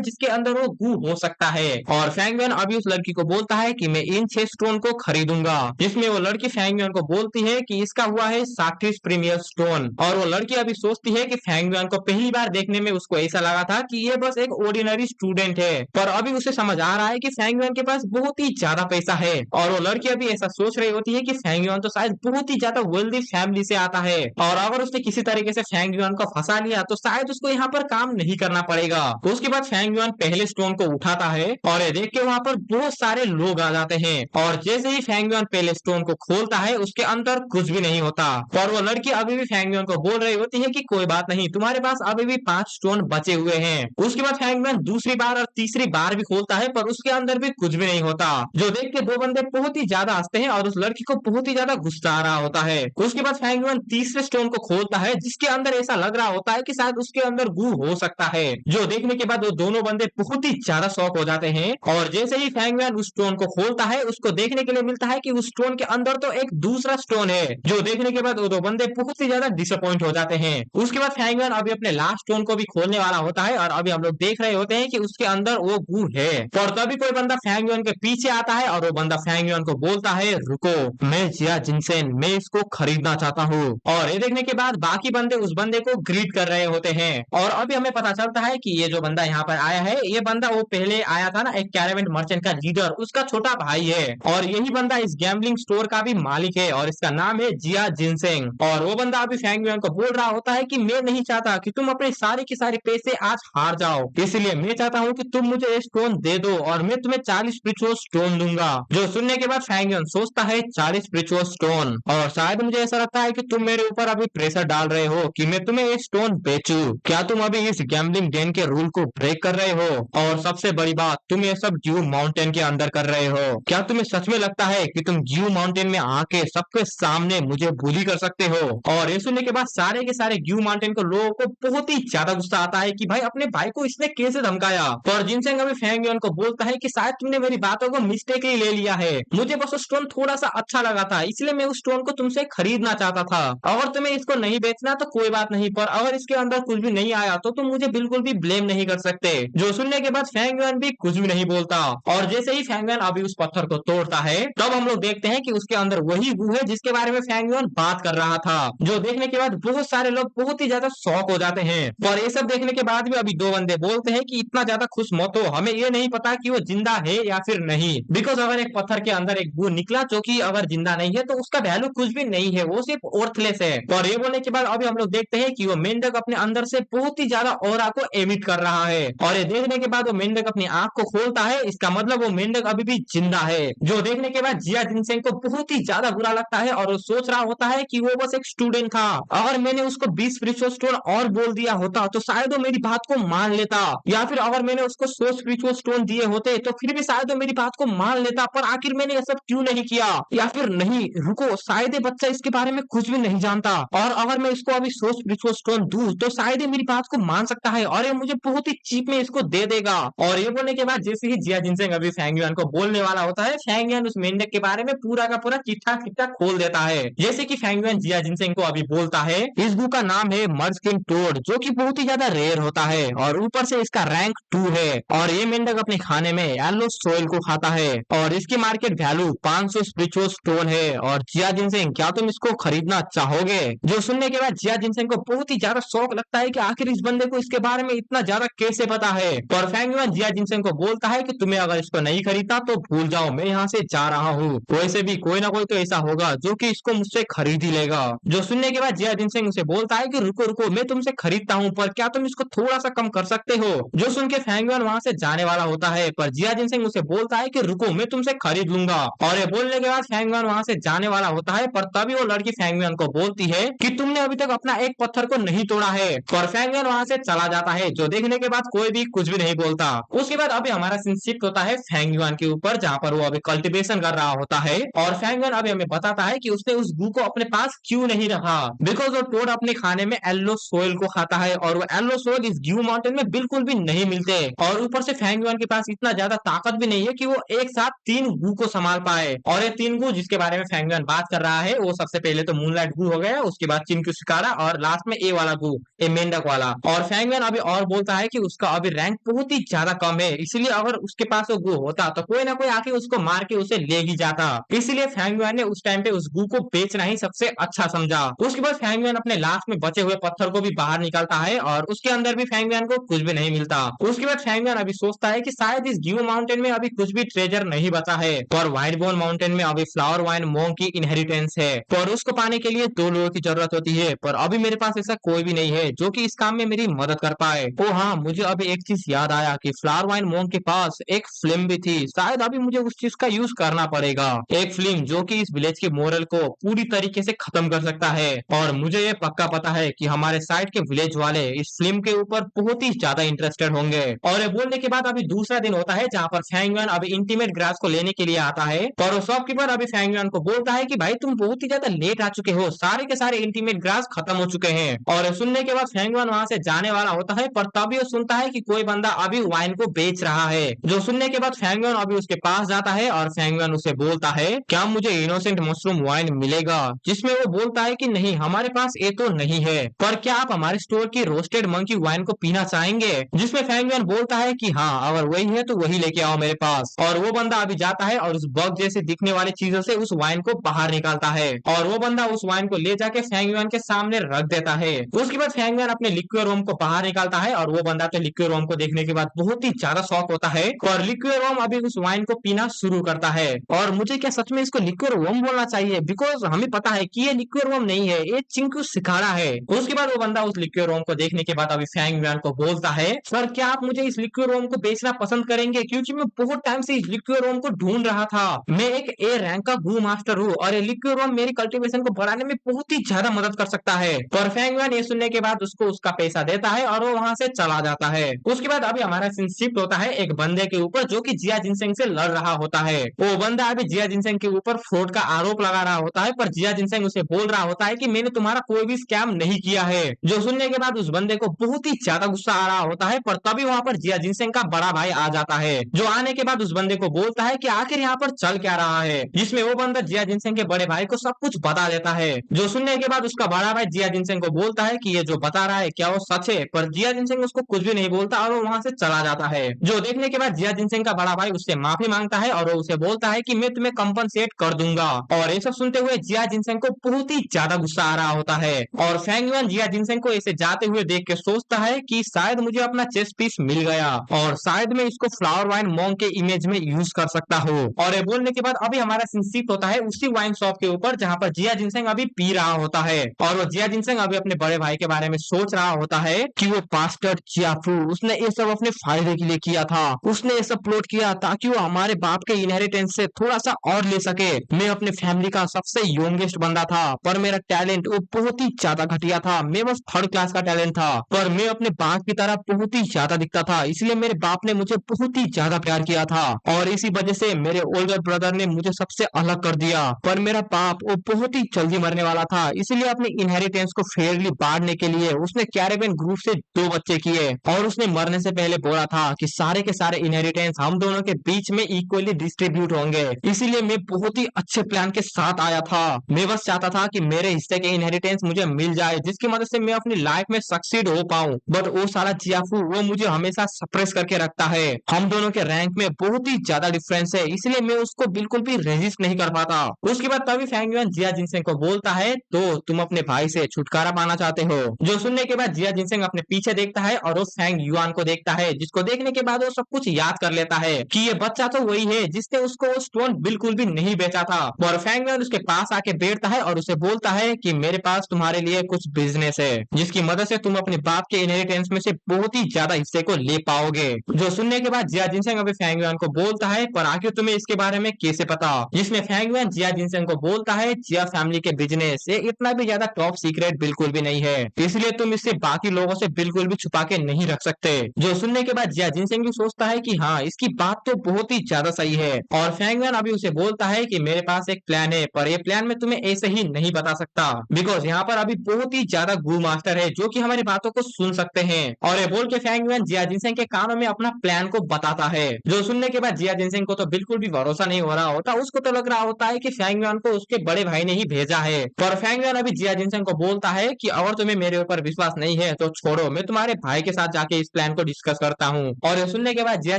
जिसके अंदर वो गू हो सकता है। और फैंगुएन अभी उस लड़की को बोलता है कि मैं इन 6 स्टोन को खरीदूंगा, जिसमें वो लड़की फैंगुएन को बोलती है कि इसका हुआ है 60 प्रीमियर स्टोन। और वो लड़की अभी सोचती है कि फैंगुएन को पहली बार देखने में उसको ऐसा लगा था कि ये बस एक ऑर्डिनरी स्टूडेंट है, पर अभी उसे समझ आ रहा है कि फैंगुएन के पास बहुत ही ज्यादा पैसा है। और वो लड़की अभी ऐसा सोच रही होती है कि फैंगुएन तो शायद बहुत ही ज्यादा वेल्दी फैमिली से आता है, और अगर उसने किसी तरीके से फैंगुएन को फंसा लिया तो शायद उसको यहाँ पर काम नहीं करना पड़ेगा। उसके बाद फैंगुएन पहले स्टोन को उठाता है और ये देख के वहाँ पर बहुत सारे लोग आ जाते हैं। और जैसे ही फैंगुएन पहले स्टोन को खोलता है उसके अंदर कुछ भी नहीं होता। और वो लड़की अभी भी फैंगुएन को बोल रही होती है कि कोई बात नहीं, तुम्हारे पास अभी भी 5 स्टोन बचे हुए हैं। उसके बाद फैंगुएन दूसरी बार और तीसरी बार भी खोलता है पर उसके अंदर भी कुछ भी नहीं होता, जो देख के दो बंदे बहुत ही ज्यादा हंसते हैं और उस लड़की को बहुत ही ज्यादा गुस्सा आ रहा होता है। उसके बाद फैंगुएन तीसरे स्टोन को खोलता है जिसके अंदर ऐसा लग रहा होता है कि शायद उसके अंदर गू हो सकता है, जो देखने के बाद वो दोनों बंदे बहुत ही ज्यादा शॉक हो जाते हैं। और जैसे ही फैंगुएन उस स्टोन को खोलता है उसको देखने के लिए मिलता है कि उस स्टोन के अंदर तो एक दूसरा स्टोन है, जो देखने के बाद वो दो बंदे बहुत ही ज्यादा डिसअपॉइंट हो जाते हैं। उसके बाद फैंगुएन अभी अपने लास्ट स्टोन को भी खोलने वाला होता है और अभी हम लोग देख रहे होते हैं कि उसके अंदर वो गू है। और तभी कोई बंदा फैंगुएन के पीछे आता है और वो बंदा फैंगुएन को बोलता है, रुको, मैं जिया जिनसेन, मैं इसको खरीदना चाहता हूँ। और ये देखने के बाद बाकी बंदे उस बंदे को ग्रीट कर रहे होते हैं। और अभी हमें पता चलता है कि ये जो बंदा यहाँ पर आया है, ये बंदा वो पहले आया था ना, एक कैरावेन मर्चेंट का लीडर, उसका छोटा भाई है। और यही बंदा इस गैम्बलिंग स्टोर का भी मालिक है और इसका नाम है जिया जिनसेंग। और वो बंदा अभी फैंगुएन को बोल रहा होता है कि मैं नहीं चाहता कि तुम अपने सारे के सारे पैसे आज हार जाओ, इसलिए मैं चाहता हूँ कि तुम मुझे ये स्टोन दे दो और मैं तुम्हें 40 स्पिरिचुअल स्टोन दूंगा। जो सुनने के बाद फैंगुएन सोचता है 40 स्पिरिचुअल स्टोन, और शायद मुझे ऐसा लगता है कि तुम मेरे ऊपर अभी प्रेशर डाल रहे हो कि मैं तुम्हें ये स्टोन बेचूं। क्या तुम अभी इस गैम्बलिंग डेन के रूल को ब्रेक कर रहे हो? और सबसे बड़ी बात, तुम ये सब ज्यू माउंटेन के अंदर कर रहे हो। क्या तुम्हें सच में लगता है कि तुम ज्यू माउंटेन में आके सबके सामने मुझे बुली कर सकते हो? और ये सुनने के बाद सारे के सारे ज्यू माउंटेन के लोगों को बहुत ही ज्यादा गुस्सा आता है कि भाई अपने भाई को इसने कैसे धमकाया। और जिनसेंग अभी फैंगुएन को बोलता है कि शायद तुमने मेरी बातों को मिस्टेकली ले लिया है, मुझे बस स्टोन थोड़ा सा अच्छा लगा था इसलिए मैं उस स्टोन को तुमसे खरीदना चाहता था। अगर तुम्हें इसको नहीं बेचना तो कोई बात नहीं, पर अगर इसके अंदर कुछ भी नहीं आया तो तुम मुझे बिल्कुल भी ब्लेम नहीं कर सकते। जो सुनने के बाद फैंगुएन भी कुछ भी नहीं बोलता। और जैसे ही फैंगुएन अभी उस पत्थर को तोड़ता है तब हम लोग देखते हैं कि उसके अंदर वही गू है जिसके बारे में फैंगुएन बात कर रहा था, जो देखने के बाद बहुत सारे लोग बहुत ही ज्यादा शॉक हो जाते हैं। और ये सब देखने के बाद भी अभी दो बंदे बोलते हैं कि इतना ज्यादा खुश मत हो, हमें ये नहीं पता कि वो जिंदा है या फिर नहीं, बिकॉज अगर एक पत्थर के अंदर एक गू निकला जो कि अगर जिंदा नहीं है तो उसका वैल्यू कुछ भी नहीं है, वो सिर्फ वर्थलेस है। और ये बोलने के बाद अभी हम लोग देखते हैं कि वो मेंढक अपने अंदर से बहुत ही ज्यादा ऑरा को एमिट कर रहा है। और ये देखने के बाद वो मेंढक अपनी आंख को खोलता है, इसका मतलब वो मेंढक अभी भी जिंदा है। जो देखने के बाद जिया जिनसेंग को बहुत ही ज्यादा बुरा लगता है और वो सोच रहा होता है कि वो बस एक स्टूडेंट था, अगर मैंने उसको 20 स्पिरिचुअल स्टोन और बोल दिया होता तो शायद वो मेरी बात को मान लेता, या फिर अगर मैंने उसको 100 स्पिरिचुअल स्टोन दिए होते तो फिर भी शायद वो मेरी बात को मान लेता, पर आखिर मैंने ये सब क्यों नहीं किया। या फिर नहीं, रुको, शायद ये बच्चा इसके बारे में कुछ भी नहीं जानता, और अगर मैं इसको अभी 100 स्पिरिचुअल स्टोन दूं तो शायद ये मेरी बात को मान सकता है और ये मुझे बहुत ही चीप में इसको दे देगा। और ये बोलने के बाद जैसे ही जिया जिनसेंग अभी फैंगुएन को बोलने वाला होता है, फैंगुएन उस मेंढक के बारे में पूरा का पूरा चिट्ठा चिट्ठा खोल देता है। जैसे कि फैंगुएन जिया जिनसेंग को अभी बोलता है, इस गू का नाम है मर्जकिन टोड, जो कि बहुत ही ज्यादा रेयर होता है और ऊपर से इसका रैंक 2 है, और ये मेंढक अपने खाने में येलो सोइल को खाता है और इसकी मार्केट वैल्यू 500 स्पिरिचुअल स्टोन है। और जिया जिनसेंग, क्या तुम इसको खरीदना चाहोगे? जो सुनने के बाद जिया जिनसेंग को बहुत ही ज्यादा शौक लगता है कि आखिर इस बंदे को इसके बारे में इतना ज्यादा कैसे पता है। और फैंगुएन जिया जिनसेंग को बोलता है कि तुम्हें अगर इसको नहीं खरीदना तो भूल जाओ, मैं यहाँ से जा रहा हूँ, वैसे भी कोई ना कोई तो ऐसा होगा जो कि इसको मुझसे खरीद ही लेगा। जो सुनने के बाद जिया जिनसेंग उसे बोलता है कि रुको रुको, मैं तुमसे खरीदता हूँ, पर क्या तुम इसको थोड़ा सा कम कर सकते हो? जो सुन के फैंगुएन वहां से जाने वाला होता है, पर जिया जिनसेंग उसे बोलता है कि रुको, मैं तुमसे खरीद लूंगा। और ये बोलने के बाद फैंगुएन वहां से जाने वाला होता है, पर तभी वो लड़की फैंगुएन को बोलती है कि तुमने अभी तक अपना एक पत्थर को नहीं तोड़ा है। और फैंगुएन वहां से चला जाता है, जो देखने के बाद कोई भी कुछ भी नहीं बोलता। उसके बाद अभी हमारा सीन शिफ्ट होता है फैंगुएन के ऊपर, जहाँ पर वो अभी कल्टीवेशन कर रहा होता है। और फैंगुएन अभी हमें बताता है कि उसने उस गू को अपने पास क्यों नहीं रखा, बिकॉज वो टोड अपने खाने में येलो सोइल को खाता है और वो येलो सोइल इस ग्यू माउंटेन में बिल्कुल भी नहीं मिलते। और ऊपर से फैंगुएन के पास इतना ज्यादा ताकत भी नहीं है कि वो एक साथ 3 गू को संभाल पाए। और ये 3 गू जिसके बारे में फैंगुएन बात कर रहा है, वो सबसे पहले तो मूनलाइट गू हो गया, उसके बाद चिनक्यू शिकारा और लास्ट में ए वाला गु, ए मेंढक वाला। और फैंगमैन अभी और बोलता है कि उसका अभी रैंक बहुत ही ज्यादा कम है, इसलिए अगर उसके पास वो गु होता तो कोई ना कोई आके उसको मार के उसे ले ही जाता। इसीलिए फैंगमैन ने उस टाइम पे उस गु को बेचना ही सबसे अच्छा समझा। उसके बाद फैंगमैन अपने लास्ट में बचे हुए पत्थर को भी बाहर निकालता है और उसके अंदर भी फैंगमैन को कुछ भी नहीं मिलता। उसके बाद फैंगमैन अभी सोचता है कि शायद इस गियो माउंटेन में अभी कुछ भी ट्रेजर नहीं बचा है, और व्हाइट बोन माउंटेन में अभी फ्लावर वाइन मोंग की इनहेरिटेंस है, पर उसको पाने के लिए 2 लोगों की जरूरत होती है, पर अभी मेरे पास ऐसा कोई भी नहीं है जो कि इस काम में मेरी मदद कर पाए। ओ हाँ, मुझे अभी एक चीज याद आया कि फ्लावर वाइन मोंग के पास एक फिल्म भी थी, शायद अभी मुझे उस चीज का यूज करना पड़ेगा। एक फिल्म जो कि इस विलेज के मोरल को पूरी तरीके से खत्म कर सकता है, और मुझे ये पक्का पता है कि हमारे साइड के विलेज वाले इस फिल्म के ऊपर बहुत ही ज्यादा इंटरेस्टेड होंगे। और ये बोलने के बाद अभी दूसरा दिन होता है जहाँ पर फैंगमैन अभी इंटीमेट ग्रास को लेने के लिए आता है, और वो शॉपकीपर अभी फैंगमैन को बोलता है कि भाई तुम बहुत ही ज्यादा लेट आ चुके हो, सारे के सारे इंटीमेट ग्रास खत्म हो चुके हैं। और ये सुनने के बाद फैंगमैन वहां से जाने वाला होता है, पर तभी वो सुनता है कि कोई बंदा अभी वाइन को बेच रहा है। जो सुनने के बाद फैंगमैन अभी उसके पास जाता है और फैंगमैन उसे बोलता है, क्या मुझे इनोसेंट मशरूम वाइन मिलेगा? जिसमें वो बोलता है कि नहीं, हमारे पास ये तो नहीं है, पर क्या आप हमारे स्टोर की रोस्टेड मंकी वाइन को पीना चाहेंगे? जिसमें फैंगमैन बोलता है कि हाँ, अगर वही है तो वही लेके आओ मेरे पास। और वो बंदा अभी जाता है और उस बग जैसे दिखने वाली चीजों से उस वाइन को बाहर निकालता है, और वो बंदा उस वाइन को ले जाके फैंगमैन के सामने रख देता है। उसके बाद फैंगमैन अपने लिक्विड रोम को बाहर निकालता है, और वो बंदा तो लिक्विड रोम को देखने के बाद बहुत ही ज्यादा शौक होता है, और लिक्विड रोम अभी उस वाइन को पीना शुरू करता है। और मुझे क्या सच में इसको लिक्विड रोम बोलना चाहिए, बिकॉज हमें पता है कि ये लिक्विड रोम नहीं है, ये चिंकू सिखारा है। उसके बाद वो बंदा उस लिक्विड रोम को देखने के बाद अभी फैंगमैन को बोलता है, सर क्या आप मुझे इस लिक्विड रोम को बेचना पसंद करेंगे, क्योंकि मैं बहुत टाइम से इस लिक्विड रोम को ढूंढ रहा था। मैं एक ए रैंक का गू मास्टर हूँ, और ये लिक्विड रोम मेरी कल्टीवेशन को बढ़ाने में बहुत ही ज्यादा मदद कर सकता है। पर फैंगमैन ये सुनने के बाद उसको उसका पैसा देता है और वो वहां से चला जाता है। उसके बाद अभी हमारा सीन शिफ्ट होता है एक बंदे के ऊपर जो कि जिया जिनसेंग से लड़ रहा होता है। वो बंदा अभी जिया जिनसेंग के ऊपर फ्रॉड का आरोप लगा रहा होता है, पर जिया जिनसेंग उसे बोल रहा होता है कि मैंने तुम्हारा कोई भी स्कैम नहीं किया है। जो सुनने के बाद उस बंदे को बहुत ही ज्यादा गुस्सा आ रहा होता है, पर तभी वहां पर जिया जिनसेंग का बड़ा भाई आ जाता है, जो आने के बाद उस बंदे को बोलता है कि आखिर यहाँ पर चल क्या रहा है। जिसमें वो बंदा जिया जिनसेंग के बड़े भाई को सब कुछ बता देता है। जो सुनने के बाद उसका बड़ा भाई जिया जिनसेंग को बोलता है कि ये जो बता रहा है क्या वो सच है, पर जिया जिनसेंग उसको कुछ भी नहीं बोलता और वो वहां से चला जाता है। जो देखने के बाद जिया जिनसेंग का बड़ा भाई उससे माफी मांगता है, और वो उसे बोलता है कि मैं तुम्हें कंपनसेट कर दूंगा। और ये सब सुनते हुए जिया जिनसेंग को बहुत ही ज्यादा गुस्सा आ रहा होता है, और फैंगमैन जिया जिनसेंग को ऐसे जाते हुए देख के सोचता है कि शायद मुझे अपना चेस पीस मिल गया, और शायद मैं इसको फ्लावर वाइन मोंग के इमेज में यूज कर सकता हूँ। और ये बोलने के बाद अभी हमारा सिंसिप होता है उसी वाइन शॉप के ऊपर जहाँ पर जिया जिनसेंग अभी पी रहा होता है, और वो जिया जिनसेंग अभी अपने बड़े भाई के बारे में सोच रहा होता है कि वो पास्टर चियाफू उसने ये सब अपने फायदे के लिए किया था, उसने ये सब प्लॉट किया ताकि वो हमारे बाप के इनहेरिटेंस से थोड़ा सा और ले सके। मैं अपने फैमिली का सबसे यंगेस्ट बंदा था, पर मेरा टैलेंट वो बहुत ही ज्यादा घटिया था, मैं बस 3rd क्लास का टैलेंट था, पर मैं अपने बाप की तरह बहुत ही ज्यादा दिखता था, इसलिए मेरे बाप ने मुझे बहुत ही ज्यादा प्यार किया था, और इसी वजह से मेरे ओल्डर ब्रदर ने मुझे सबसे अलग कर दिया। पर मेरा बाप वो बहुत ही जल्दी मरने वाला था, इसलिए अपने इनहेरिटेंस को फेयरली बांटने के लिए उसने कैरेबियन ग्रुप से 2 बच्चे किए, और उसने मरने से पहले बोला था कि सारे के सारे इनहेरिटेंस हम दोनों के बीच में इक्वली डिस्ट्रीब्यूट होंगे। इसीलिए मैं बहुत ही अच्छे प्लान के साथ आया था, मैं बस चाहता था कि मेरे हिस्से के इनहेरिटेंस मुझे मिल जाए, जिसकी मदद से मैं अपनी लाइफ में सक्सीड हो पाऊं। बट वो साला जियाफू वो मुझे हमेशा सप्रेस करके रखता है, हम दोनों के रैंक में बहुत ही ज्यादा डिफरेंस है, इसलिए मैं उसको बिल्कुल भी रेजिस्ट नहीं कर पाता। उसके बाद तभी फैंगमैन जिया जिनसेंग को बोलता है, तो तुम अपने भाई से छुटकारा पाना चाहते हो? जो सुनने के बाद जिया जिनसेंग अपने पीछे देखता है और वो फैंग युआन को देखता है, जिसको देखने के बाद वो सब कुछ याद कर लेता है कि ये बच्चा तो वही है जिसने उसको वो स्टोन बिल्कुल भी नहीं बेचा था। और फैंगमैन उसके पास आके बैठता है और उसे बोलता है कि मेरे पास तुम्हारे लिए कुछ बिजनेस है, जिसकी मदद से तुम अपने बाप के इनहेरिटेंस में से बहुत ही ज्यादा हिस्से को ले पाओगे। जो सुनने के बाद जिया जिनसेंग अभी फैंगमैन को बोलता है, पर आखिर तुम्हें इसके बारे में कैसे पता? जिसमें फैंगमैन जिया जिनसेंग को बोलता है, जिया फैमिली के बिजनेस ये इतना भी ज्यादा टॉप सीक्रेट बिल्कुल भी नहीं है, इसलिए तुम इससे बाकी लोगों से बिल्कुल भी छुपा के नहीं रख सकते। जो सुनने के बाद जिया जिनसेंग भी सोचता है कि हाँ, इसकी बात तो बहुत ही ज्यादा सही है, और फैंगमैन अभी उसे बोलता है कि मेरे पास एक प्लान है, पर ये प्लान मैं तुम्हें ऐसे ही नहीं बता सकता, बिकॉज यहाँ पर अभी बहुत ही ज्यादा गू मास्टर है जो कि हमारी बातों को सुन सकते हैं। और ये बोल के फैंगमैन जिया जिनसेंग के कानों में अपना प्लान को बताता है। जो सुनने के बाद जिया जिनसेंग को तो बिल्कुल भी भरोसा नहीं हो रहा होता, उसको तो लग रहा होता है कि फैंगमैन को उसके बड़े भाई ने ही भेजा है। पर फैंगमैन अभी जिया जिनसेंग को बोलता बोलता है कि अगर तुम्हें मेरे ऊपर विश्वास नहीं है तो छोड़ो, मैं तुम्हारे भाई के साथ जाके इस प्लान को डिस्कस करता हूँ। और ये सुनने के बाद जिया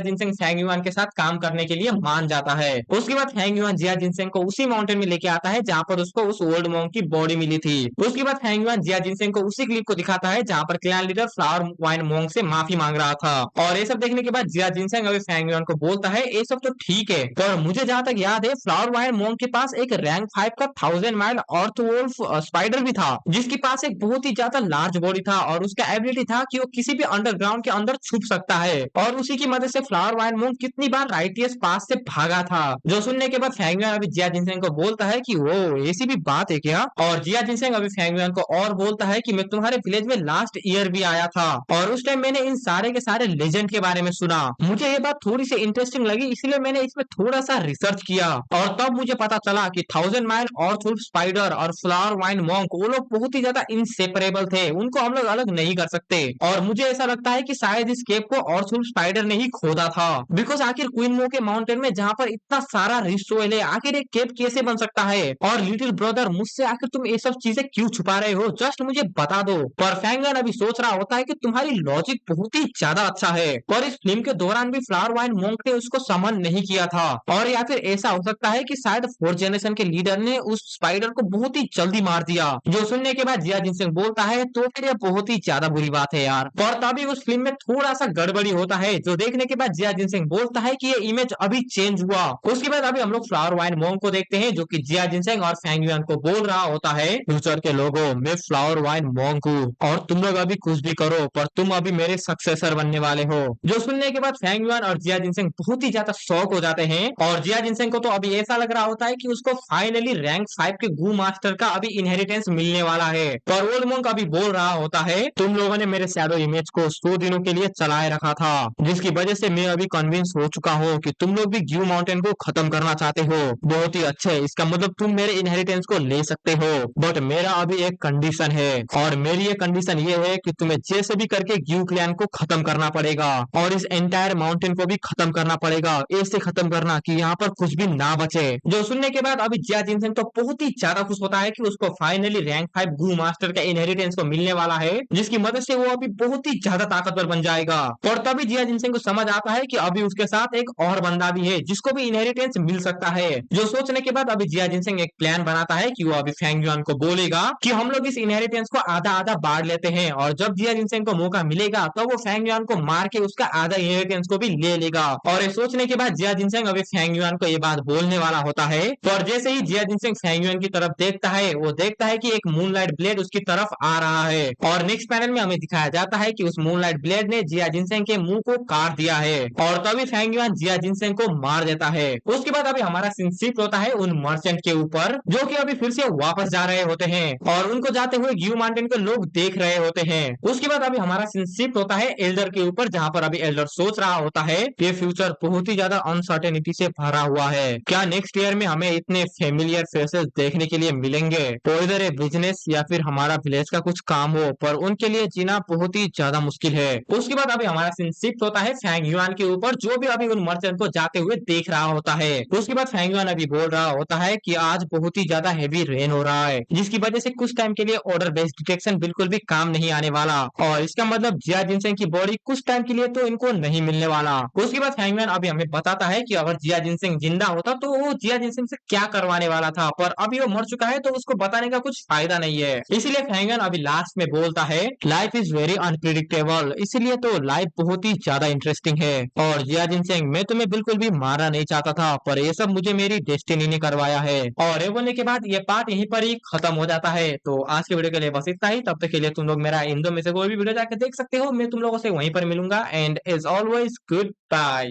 जिनसेंग फैंग युआन के साथ काम करने के लिए मान जाता है। उसके बाद फैंग युआन जिया जिनसेंग को उसी माउंटेन में लेके आता है जहाँ पर उसको उस ओल्ड मॉन्क की बॉडी मिली थी। उसके बाद फैंग युआन जिया जिनसेंग को उसी क्लिप को दिखाता है जहाँ पर clan leader flower wine monk से माफी मांग रहा था। और ये सब देखने के बाद जिया जिनसेंग अभी फैंग युआन को बोलता है ये सब तो ठीक है, पर मुझे जहाँ तक याद है फ्लावर वाइन मॉन्क के पास एक रैंक 5 का 1000 माइल अर्थ वोल्फ स्पाइडर भी था, जिसके पास एक बहुत ही ज्यादा लार्ज बॉडी था और उसका एबिलिटी था कि वो किसी भी अंडरग्राउंड के अंदर छुप सकता है। और उसी की मदद से फ्लावर वाइन मॉन्क कितनी बार राइटियस पास से भागा था। जो सुनने के बाद फैंग युआन अभी जिया जिनसेंग को बोलता है कि वो ऐसी भी बात है क्या। और जिया जिनसेंग अभी फैंग युआन को और बोलता है कि मैं तुम्हारे विलेज में लास्ट ईयर भी आया था और उस टाइम मैंने इन सारे के सारे लेजेंड के बारे में सुना। मुझे ये बात थोड़ी सी इंटरेस्टिंग लगी, इसलिए मैंने इसमें थोड़ा सा रिसर्च किया और तब मुझे पता चला कि 1000 माइल अर्थवुल्फ स्पाइडर और फ्लावर वाइन मॉन्क वो लोग बहुत ही ज्यादा इनसेपरेबल थे, उनको हम लोग अलग नहीं कर सकते। और मुझे ऐसा लगता है कि शायद इस केव को अर्थवुल्फ स्पाइडर ने ही खोदा था, बिकॉज आखिर क्वीन मो के माउंटेन में जहाँ पर इतना सारा रिच सोइल है, आखिर एक केव कैसे बन सकता है। और लिटिल ब्रदर मुझसे आखिर तुम ये सब चीजें क्यों छुपा रहे हो, जस्ट मुझे बता दो। पर फैंग युआन अभी सोच रहा होता है कि तुम्हारी लॉजिक बहुत ही ज्यादा अच्छा है, पर इस फिल्म के दौरान भी फ्लावर वाइन मॉन्क ने उसको समन नहीं किया था। और या फिर ऐसा हो सकता है कि शायद 4th जनरेशन के लीडर ने उस स्पाइडर को बहुत ही जल्दी मार दिया। जो सुनने के बाद जिया जिनसेंग बोलता है तो फिर ये बहुत ही ज्यादा बुरी बात है यार। पर तभी उस फिल्म में थोड़ा सा गड़बड़ी होता है, जो देखने के बाद जिया जिनसेंग बोलता है कि ये इमेज अभी चेंज हुआ। उसके बाद अभी हम लोग फ्लावर वाइन मॉन्क को देखते हैं, जो कि जिया जिनसेंग और फैंग युआन को बोल रहा होता है, फ्यूचर के लोगों मैं फ्लावर वाइन मॉन्क हूँ और तुम लोग अभी कुछ भी करो पर तुम अभी मेरे सक्सेसर बनने वाले हो। जो सुनने के बाद फैंग युआन और जिया जिनसेंग बहुत ही ज्यादा शॉक हो जाते हैं और जिया जिनसेंग को तो अभी ऐसा लग रहा होता है कि उसको फाइनली रैंक 5 के गू मास्टर का अभी इनहेरिटेंस मिलने वाला है। पर ओल्ड मॉन्क अभी बोल रहा होता है तुम लोगों ने मेरे शैडो इमेज को 100 दिनों के लिए चलाए रखा था, जिसकी वजह से मैं अभी कन्विंस हो चुका हूँ कि तुम लोग भी ग्यू माउंटेन को खत्म करना चाहते हो। बहुत ही अच्छे, इसका मतलब तुम मेरे इनहेरिटेंस को ले सकते हो, बट मेरा अभी एक कंडीशन है और मेरी ये कंडीशन ये है कि तुम्हें जैसे भी करके ग्यू क्लैन को खत्म करना पड़ेगा और इस एंटायर माउंटेन को भी खत्म करना पड़ेगा। ऐसे खत्म करना कि यहाँ पर कुछ भी ना बचे। जो सुनने के बाद अभी जिया जिनसेंग तो बहुत ही ज्यादा खुश होता है कि उसको फाइनली रैंक 5 गू मास्टर का इनहेरिटेंस को मिलने वाला है, जिसकी मदद से वो अभी बहुत ही ज्यादा ताकतवर बन जाएगा। और तभी जिया जिनसेंग को समझ आता है कि अभी उसके साथ एक और बंदा भी है जिसको भी इनहेरिटेंस मिल सकता है। जो सोचने के बाद अभी जिया जिनसेंग एक प्लान बनाता है कि वो अभी फैंग युआन को बोलेगा कि हम लोग इस इनहेरिटेंस को आधा आधा बांट लेते हैं और जब जिया जिनसेंग को मौका मिलेगा तो वो फैंग युआन को मार के उसका आधा इनहेरिटेंस को भी ले लेगा। और ये सोचने के बाद जिया जिनसेंग अभी फैंग युआन को ये बात बोलने वाला होता है, पर जैसे ही जिया जिनसेंग फैंग युआन की तरफ देखता है, वो देखता है कि एक मूनलाइट ब्लेड उसकी तरफ आ रहा है। और नेक्स्ट पैनल में हमें दिखाया जाता है कि उस मूनलाइट ब्लेड ने जिया जिनसेंग के मुंह को काट दिया है और तभी फैंग युआन जिया जिनसेंग को मार देता है। उसके बाद अभी हमारा सीन शिफ्ट होता है उन मर्चेंट के ऊपर, जो कि अभी फिर से वापस जा रहे होते हैं और उनको जाते हुए ग्यू माउंटेन को लोग देख रहे होते हैं। उसके बाद अभी हमारा सीन शिफ्ट होता है एल्डर के ऊपर, जहाँ पर अभी एल्डर सोच रहा होता है ये फ्यूचर बहुत ही ज्यादा अनसर्टेनिटी से भरा हुआ है, क्या नेक्स्ट ईयर में हमें इतने फेमिलियर फेसेस देखने के लिए मिलेंगे, तो इधर एक बिजनेस या फिर हमारा विलेज का कुछ काम हो, पर उनके लिए जीना बहुत ही ज्यादा मुश्किल है। उसके बाद अभी हमारा सीन शिफ्ट होता है फैंग युआन के ऊपर, जो भी अभी उन मर्चेंट को जाते हुए देख रहा होता है। उसके बाद फैंग युआन अभी बोल रहा होता है कि आज बहुत ही ज्यादा हेवी रेन हो रहा है, जिसकी वजह से कुछ टाइम के लिए ऑर्डर बेस्ड डिटेक्शन बिल्कुल भी काम नहीं आने वाला और इसका मतलब जिया जिनसेंग की बॉडी कुछ टाइम के लिए तो इनको नहीं मिलने वाला। उसके बाद फैंग युआन अभी हमें बताता है कि अगर जिया जिनसेंग जिंदा होता तो वो जिया जिनसेंग से क्या करवाने वाला था, पर अभी वो मर चुका है तो उसको बताने का कुछ फायदा नहीं है। इसीलिए फैंग युआन अभी लास्ट में बोलता है लाइफ इज वेरी अनप्रिडिक्टेबल, इसीलिए तो लाइफ बहुत ही ज्यादा इंटरेस्टिंग है। और जिया जिनसेंग मैं तुम्हें बिल्कुल भी मारना नहीं चाहता था, पर ये सब मुझे मेरी डेस्टिनी ने करवाया है। और ये बोलने के बाद ये पार्ट यहीं पर ही खत्म हो जाता है। तो आज के वीडियो के लिए बस इतना ही, तब तक के लिए तुम लोग मेरा इन दो में से कोई भी वीडियो जाकर देख सकते हो, मैं तुम लोगों से वहीं पर मिलूंगा and as always good bye.